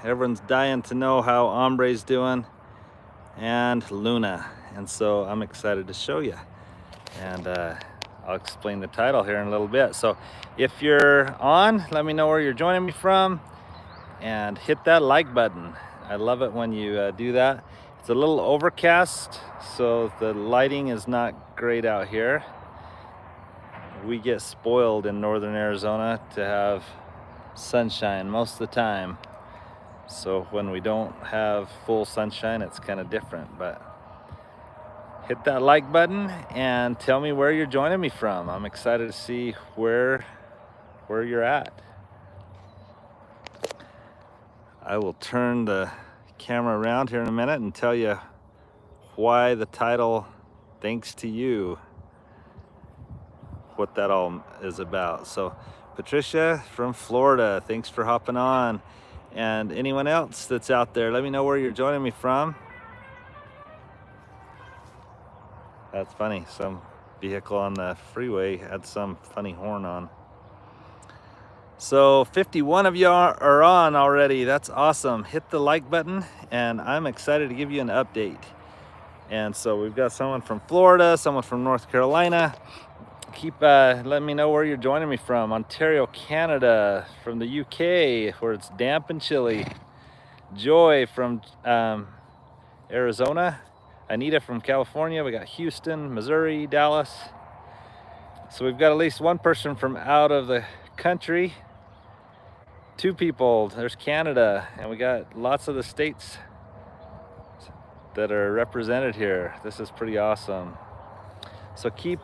Everyone's dying to know how Ombre's doing and Luna. And so I'm excited to show you. And I'll explain the title here in a little bit. So if you're on, let me know where you're joining me from and hit that like button. I love it when you do that. It's a little overcast, so the lighting is not great out here. We get spoiled in northern Arizona to have sunshine most of the time. So when we don't have full sunshine, it's kind of different. But hit that like button and tell me where you're joining me from. I'm excited to see where you're at. I will turn the camera around here in a minute and tell you why the title, Thanks to You, what that all is about. So Patricia from Florida, thanks for hopping on. And anyone else that's out there, let me know where you're joining me from. That's funny, some vehicle on the freeway had some funny horn on. So 51 of you are on already. That's awesome. Hit the like button and I'm excited to give you an update. And so we've got someone from Florida, someone from North Carolina. Keep letting me know where you're joining me from. Ontario, Canada, from the UK, where it's damp and chilly. Joy from Arizona. Anita from California. We got Houston, Missouri, Dallas. So we've got at least one person from out of the country. 2 people. There's Canada, and we got lots of the states that are represented here. This is pretty awesome. So keep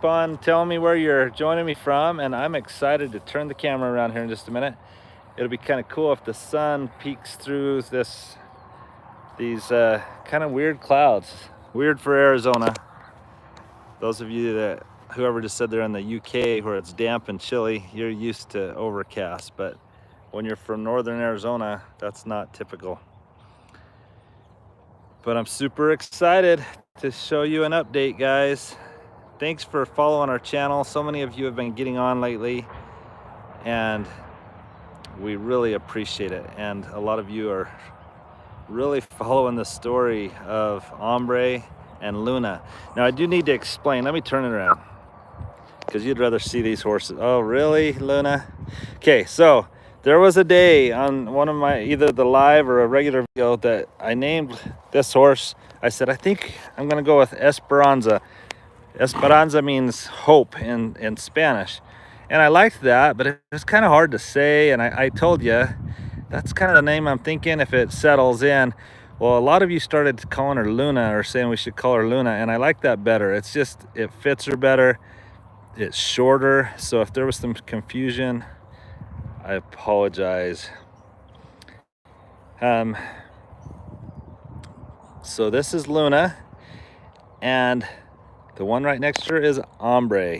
on telling me where you're joining me from, and I'm excited to turn the camera around here in just a minute. It'll be kind of cool if the sun peeks through these kind of weird clouds. Weird for Arizona. Those of you that, whoever just said they're in the UK where it's damp and chilly, you're used to overcast, but when you're from northern Arizona, that's not typical. But I'm super excited to show you an update, guys. Thanks for following our channel. So many of you have been getting on lately, and we really appreciate it. And a lot of you are really following the story of Ombre and Luna. Now I do need to explain. Let me turn it around because you'd rather see these horses. Oh, really, Luna? Okay, so there was a day on one of my, either the live or a regular video, that I named this horse. I said, I think I'm gonna go with Esperanza. Esperanza means hope in Spanish. And I liked that, but it was kind of hard to say. And I told you, that's kind of the name I'm thinking if it settles in. Well, a lot of you started calling her Luna or saying we should call her Luna. And I like that better. It's just, it fits her better. It's shorter. So if there was some confusion, I apologize. So this is Luna, and the one right next to her is Ombre.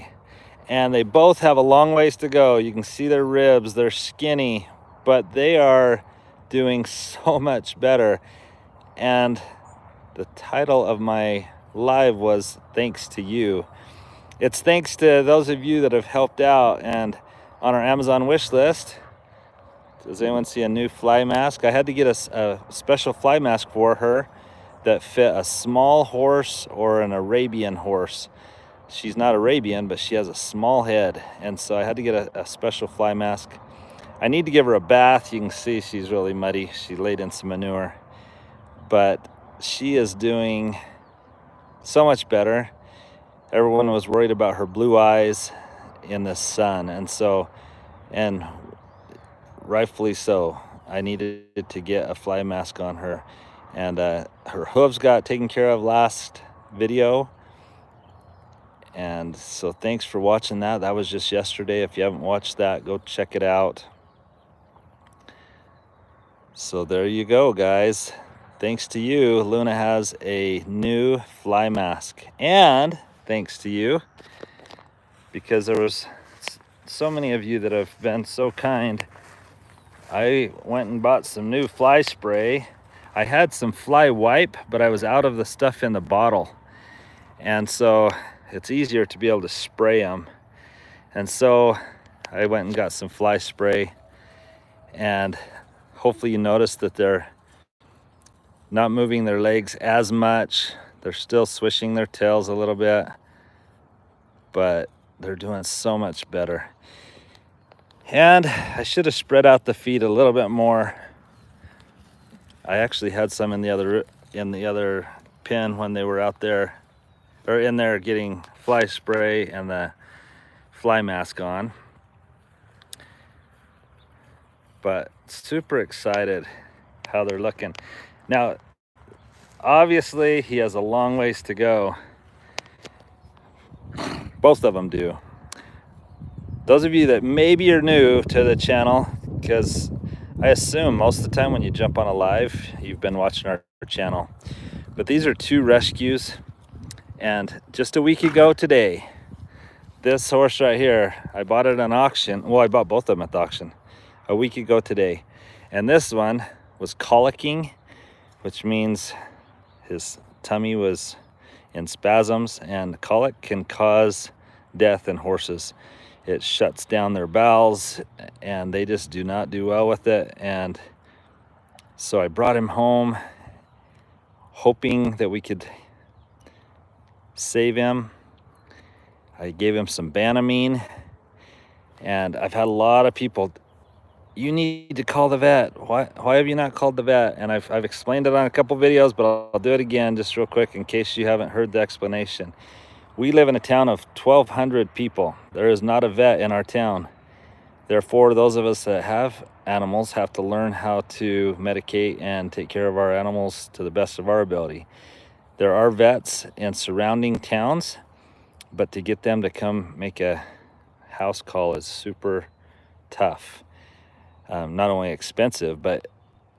And they both have a long ways to go. You can see their ribs, they're skinny, but they are doing so much better. And the title of my live was Thanks to You. It's thanks to those of you that have helped out and on our Amazon wish list. Does anyone see a new fly mask? I had to get a special fly mask for her that fit a small horse or an Arabian horse. She's not Arabian, but she has a small head, and so I had to get a special fly mask. I need to give her a bath. You can see she's really muddy. She laid in some manure, but she is doing so much better. Everyone was worried about her blue eyes in the sun, and rightfully so. I needed to get a fly mask on her, and her hooves got taken care of last video. And so thanks for watching that. That was just yesterday. If you haven't watched that, go check it out. So there you go, guys. Thanks to you, Luna has a new fly mask. And thanks to you, because there was so many of you that have been so kind, I went and bought some new fly spray. I had some fly wipe, but I was out of the stuff in the bottle. And so it's easier to be able to spray them. And so I went and got some fly spray, and Hopefully you notice that they're not moving their legs as much. They're still swishing their tails a little bit, but they're doing so much better. And I should have spread out the feed a little bit more. I actually had some in the other pen when they were out there, or in there getting fly spray and the fly mask on. But super excited how they're looking. Now, obviously he has a long ways to go. Both of them do. Those of you that maybe are new to the channel, because I assume most of the time when you jump on a live, you've been watching our channel. But these are 2 rescues. And just a week ago today, this horse right here, I bought it at an auction. Well, I bought both of them at the auction a week ago today. And this one was colicking, which means his tummy was in spasms, and colic can cause death in horses. It shuts down their bowels and they just do not do well with it. And so I brought him home hoping that we could save him. I gave him some Banamine, and I've had a lot of people, you need to call the vet. Why have you not called the vet? And I've explained it on a couple videos, but I'll do it again just real quick in case you haven't heard the explanation. We live in a town of 1,200 people. There is not a vet in our town. Therefore, those of us that have animals have to learn how to medicate and take care of our animals to the best of our ability. There are vets in surrounding towns, but to get them to come make a house call is super tough. Not only expensive, but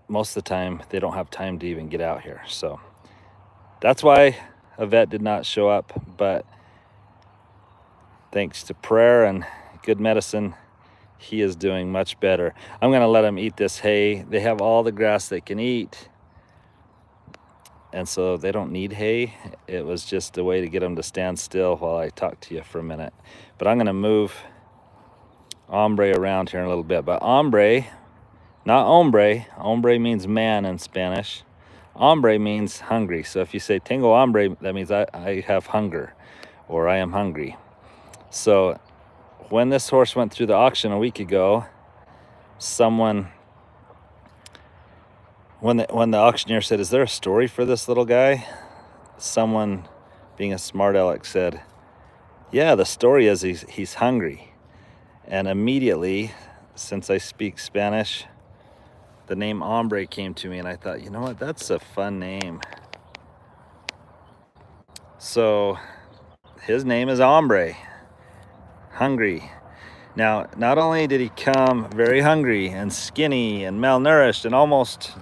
most of the time they don't have time to even get out here. So that's why a vet did not show up, but thanks to prayer and good medicine, he is doing much better. I'm gonna let him eat this hay. They have all the grass they can eat, and so they don't need hay. It was just a way to get them to stand still while I talk to you for a minute. But I'm gonna move Ombre around here in a little bit. But Ombre, not Ombre. Ombre means man in Spanish. Ombre means hungry. So if you say tengo hambre, that means I have hunger, or I am hungry. So when this horse went through the auction a week ago, someone, when the auctioneer said, "Is there a story for this little guy?" Someone, being a smart aleck, said, "Yeah, the story is he's hungry." And immediately, since I speak Spanish, the name Ombre came to me, and I thought, you know what, that's a fun name. So his name is Ombre, hungry. Now, not only did he come very hungry and skinny and malnourished and almost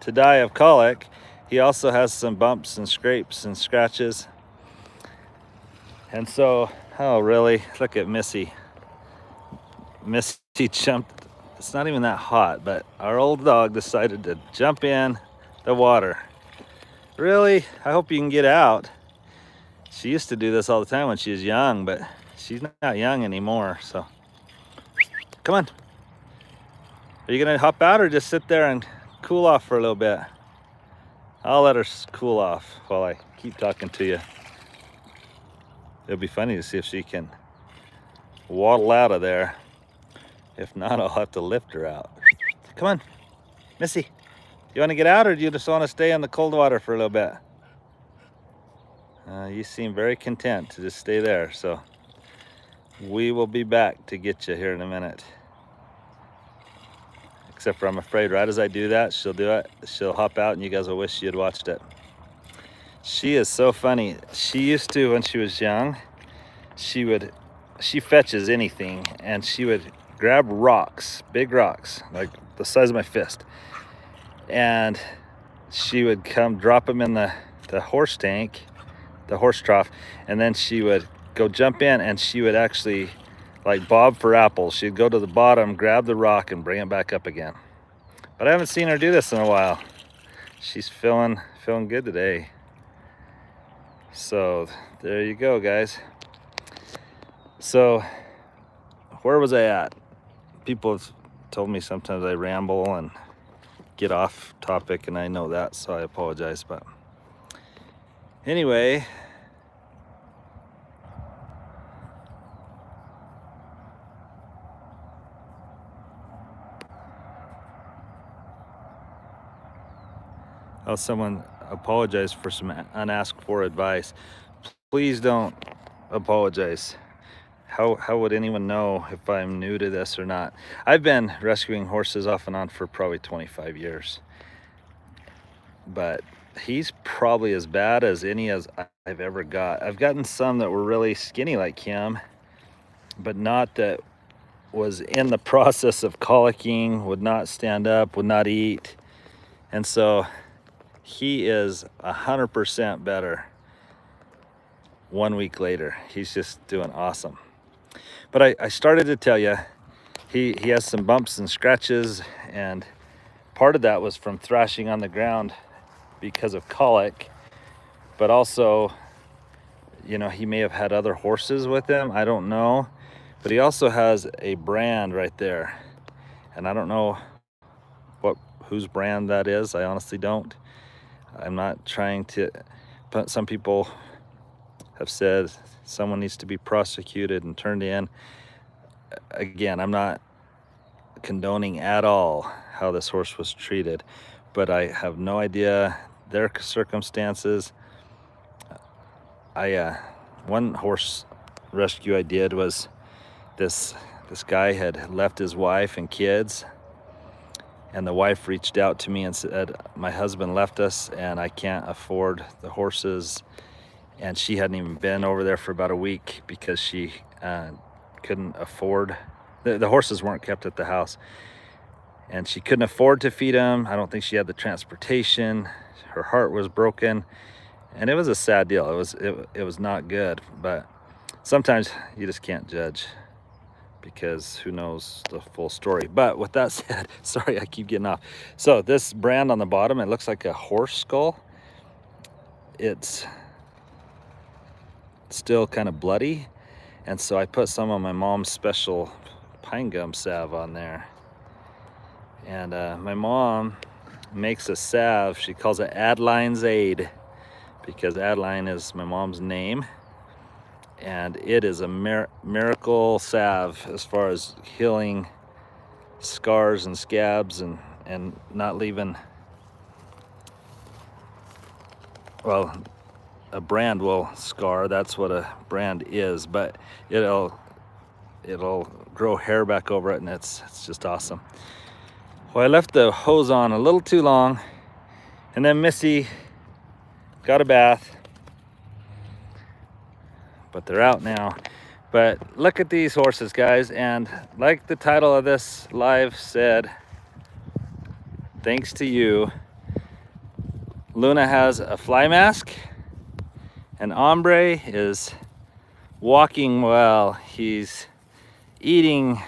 to die of colic, he also has some bumps and scrapes and scratches. And so, oh really, look at Missy. Missy jumped. It's not even that hot, but our old dog decided to jump in the water. Really? I hope you can get out. She used to do this all the time when she was young, but she's not young anymore, so. Come on. Are you gonna hop out or just sit there and cool off for a little bit? I'll let her cool off while I keep talking to you. It'll be funny to see if she can waddle out of there. If not, I'll have to lift her out. Come on, Missy. You want to get out, or do you just want to stay in the cold water for a little bit? You seem very content to just stay there, so we will be back to get you here in a minute. Except for I'm afraid right as I do that, she'll do it. She'll hop out and you guys will wish you had watched it. She is so funny. She used to, when she was young, she fetches anything, and she would grab rocks, big rocks, like the size of my fist, and she would come drop them in the horse tank, the horse trough, and then she would go jump in, and she would actually, like Bob for apples, she'd go to the bottom, grab the rock, and bring it back up again. But I haven't seen her do this in a while. She's feeling good today. So there you go, guys. So where was I at? People have told me sometimes I ramble, and get off topic, and I know that, so I apologize. But anyway, someone apologized for some unasked for advice. Please don't apologize. How would anyone know if I'm new to this or not? I've been rescuing horses off and on for probably 25 years. But he's probably as bad as any as I've ever got. I've gotten some that were really skinny like him, but not that was in the process of colicking, would not stand up, would not eat. And so he is 100% better 1 week later. He's just doing awesome. But I started to tell you, he has some bumps and scratches, and part of that was from thrashing on the ground because of colic, but also, you know, he may have had other horses with him, I don't know. But he also has a brand right there, and I don't know whose brand that is. I honestly don't. I'm not trying to, but some people have said someone needs to be prosecuted and turned in. Again, I'm not condoning at all how this horse was treated, but I have no idea their circumstances. One horse rescue I did was this guy had left his wife and kids, and the wife reached out to me and said, my husband left us and I can't afford the horses. And she hadn't even been over there for about a week because she couldn't afford, the horses weren't kept at the house, and she couldn't afford to feed them. I don't think she had the transportation. Her heart was broken, and it was a sad deal. It was not good. But sometimes you just can't judge, because who knows the full story. But with that said, sorry, I keep getting off. So this brand on the bottom, it looks like a horse skull. It's still kind of bloody, and so I put some of my mom's special pine gum salve on there. And my mom makes a salve. She calls it Adeline's Aid, because Adeline is my mom's name, and it is a miracle salve as far as healing scars and scabs and not leaving, well, a brand will scar, that's what a brand is, but it'll grow hair back over it, and it's just awesome. Well, I left the hose on a little too long, and then Missy got a bath, but they're out now. But look at these horses, guys, and like the title of this live said, thanks to you, Luna has a fly mask, and Ombre is walking well. He's eating.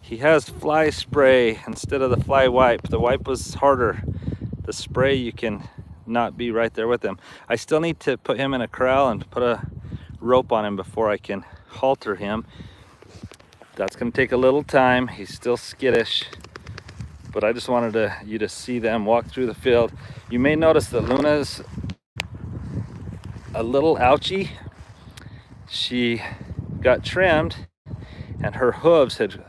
He has fly spray instead of the fly wipe. The wipe was harder. The spray, you can not be right there with him. I still need to put him in a corral and put a rope on him before I can halter him. That's going to take a little time. He's still skittish, but I just wanted you to see them walk through the field. You may notice that Luna's a little ouchy. She got trimmed, and her hooves had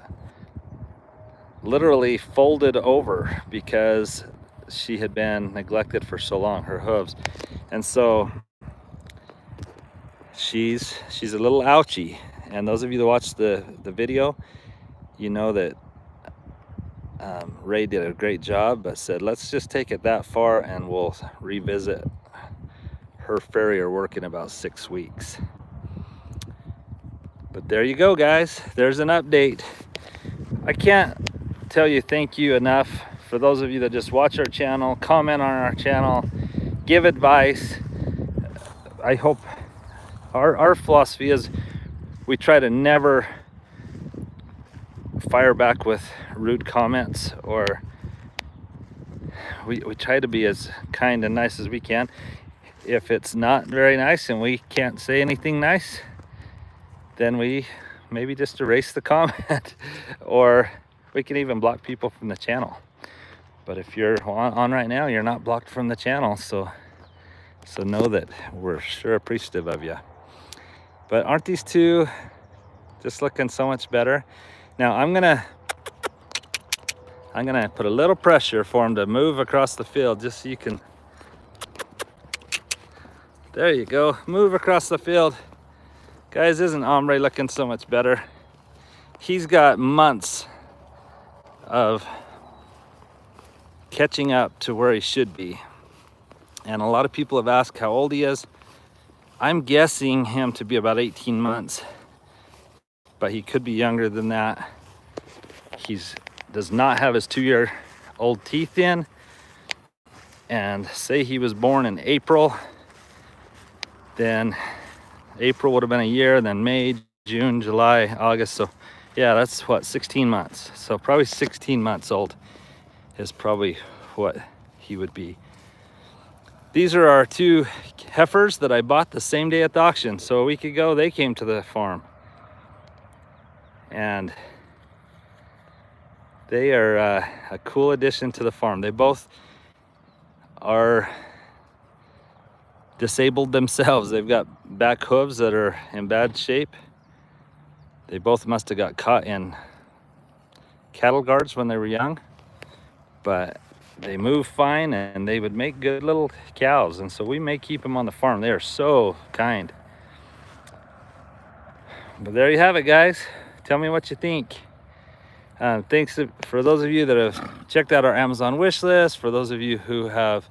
literally folded over because she had been neglected for so long, her hooves. And so she's a little ouchy. And those of you that watched the video, you know that Ray did a great job, but said, let's just take it that far and we'll revisit her farrier work in about 6 weeks. But there you go, guys. There's an update. I can't tell you thank you enough for those of you that just watch our channel, comment on our channel, give advice. I hope our philosophy is we try to never fire back with rude comments, or we try to be as kind and nice as we can. If it's not very nice and we can't say anything nice, then we maybe just erase the comment, or we can even block people from the channel. But if you're on right now, you're not blocked from the channel, so know that we're sure appreciative of you. But aren't these two just looking so much better? Now I'm gonna put a little pressure for them to move across the field, just so you can, there you go, move across the field. Guys, isn't Ombre looking so much better? He's got months of catching up to where he should be. And a lot of people have asked how old he is. I'm guessing him to be about 18 months, but he could be younger than that. Does not have his 2-year-old teeth in. And say he was born in April, then April would have been a year, then May, June, July, August. So yeah, that's what, 16 months. So probably 16 months old is probably what he would be. These are our two heifers that I bought the same day at the auction. So a week ago, they came to the farm. And they are a cool addition to the farm. They both are disabled themselves. They've got back hooves that are in bad shape. They both must have got caught in cattle guards when they were young, but they move fine and they would make good little cows, and so we may keep them on the farm. They are so kind. But there you have it, guys. Tell me what you think. Thanks for those of you that have checked out our Amazon wish list, for those of you who have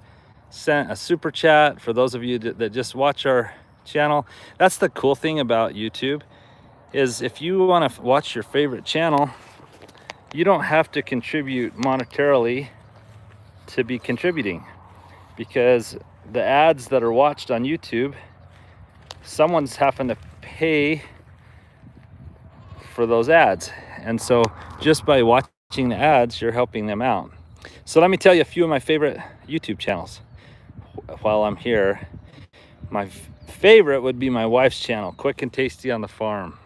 sent a super chat, for those of you that just watch our channel. That's the cool thing about YouTube, is if you want to watch your favorite channel, you don't have to contribute monetarily to be contributing, because the ads that are watched on YouTube, someone's having to pay for those ads. And so just by watching the ads, you're helping them out. So let me tell you a few of my favorite YouTube channels while I'm here. My favorite would be my wife's channel, Quick and Tasty on the Farm.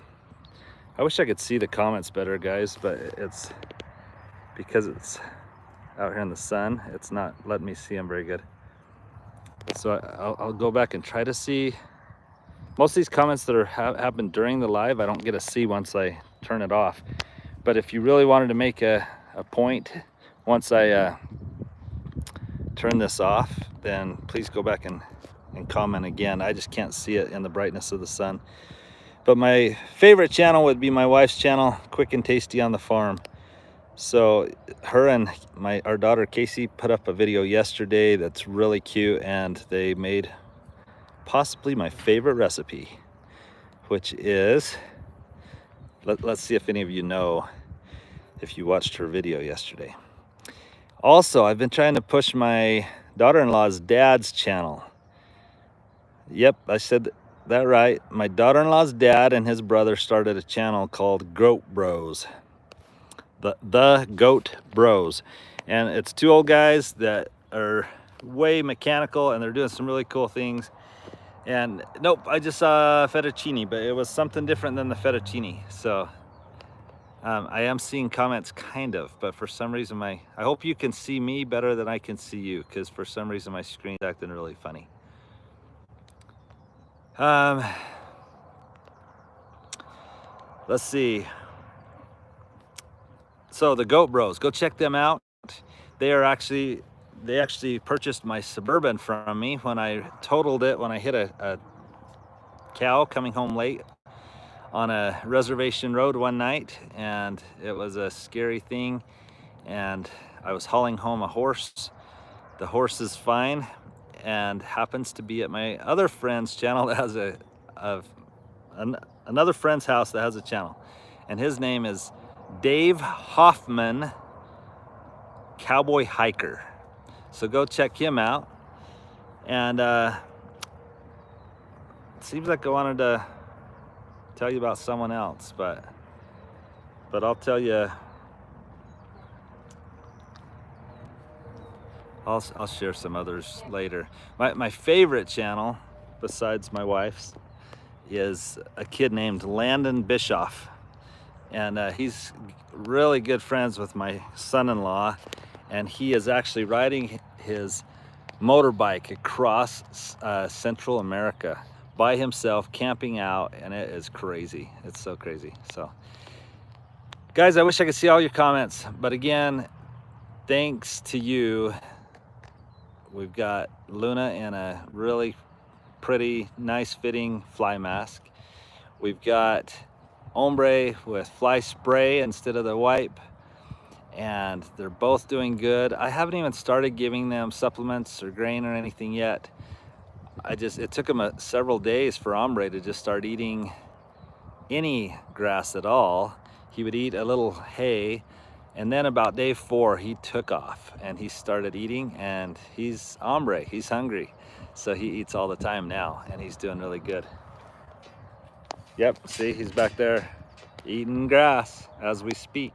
I wish I could see the comments better, guys, but it's because it's out here in the sun, it's not letting me see them very good. So I'll go back and try to see. Most of these comments that happen during the live, I don't get to see once I turn it off. But if you really wanted to make a point once I turn this off, then please go back and comment again. I just can't see it in the brightness of the sun. But my favorite channel would be my wife's channel, Quick and Tasty on the Farm. So her and our daughter Casey put up a video yesterday that's really cute, and they made possibly my favorite recipe, which is, let's see if any of you know, if you watched her video yesterday. Also, I've been trying to push my daughter-in-law's dad's channel. Yep, I said that right. My daughter-in-law's dad and his brother started a channel called Goat Bros. The Goat Bros. And it's two old guys that are way mechanical, and they're doing some really cool things. And nope, I just saw fettuccine, but it was something different than the fettuccine. So I am seeing comments kind of, but for some reason I hope you can see me better than I can see you, because for some reason my screen's acting really funny. Let's see. So the Goat Bros, go check them out. They actually purchased my Suburban from me when I totaled it, when I hit a cow coming home late on a reservation road one night, and it was a scary thing. And I was hauling home a horse. The horse is fine and happens to be at my other friend's channel that has another friend's house that has a channel, and his name is Dave Hoffman Cowboy Hiker. So go check him out. And it seems like I wanted to tell you about someone else, but I'll tell you. I'll share some others later. My favorite channel, besides my wife's, is a kid named Landon Bischoff. And he's really good friends with my son-in-law. and he is actually riding his motorbike across Central America by himself, camping out, and it is crazy. It's so crazy. So guys, I wish I could see all your comments, but again, thanks to you, we've got Luna in a really pretty, nice fitting fly mask. We've got Ombre with fly spray instead of the wipe, and they're both doing good. I haven't even started giving them supplements or grain or anything yet. It took him several days for Ombre to just start eating any grass at all. He would eat a little hay, and then about day 4 he took off and he started eating, and he's Ombre, he's hungry, so he eats all the time now, and he's doing really good. Yep, see, he's back there eating grass as we speak.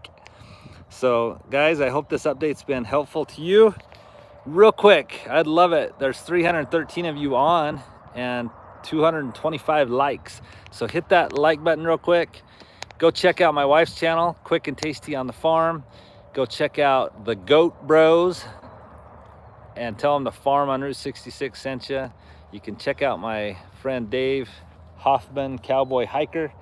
So guys, I hope this update's been helpful to you. Real quick, I'd love it. There's 313 of you on and 225 likes. So hit that like button real quick. Go check out my wife's channel, Quick and Tasty on the Farm. Go check out the Goat Bros and tell them the farm on Route 66 sent you. You can check out my friend Dave Hoffman, Cowboy Hiker,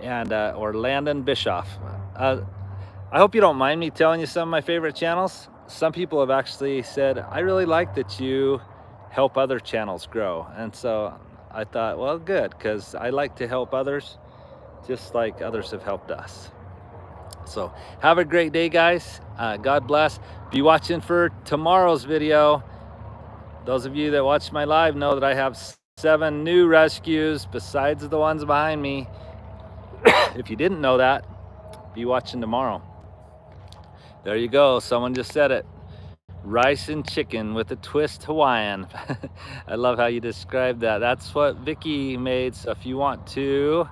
and or Landon Bischoff. I hope you don't mind me telling you some of my favorite channels. Some people have actually said, I really like that you help other channels grow. And so I thought, well, good, because I like to help others just like others have helped us. So have a great day, guys. God bless. Be watching for tomorrow's video. Those of you that watch my live know that I have 7 new rescues besides the ones behind me. If you didn't know that, be watching tomorrow. There you go, someone just said it. Rice and chicken with a twist Hawaiian. I love how you described that. That's what Vicky made, so if you want to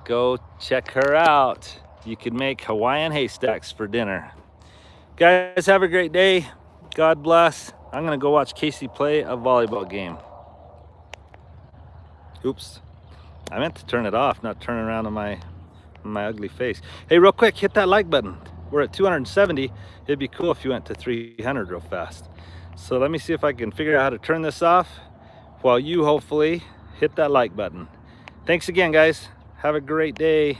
go check her out, you can make Hawaiian haystacks for dinner. Guys, have a great day. God bless. I'm gonna go watch Casey play a volleyball game. Oops, I meant to turn it off, not turn around on my ugly face. Hey, real quick, hit that like button. We're at 270. It'd be cool if you went to 300 real fast. So let me see if I can figure out how to turn this off while you hopefully hit that like button. Thanks again, guys. Have a great day.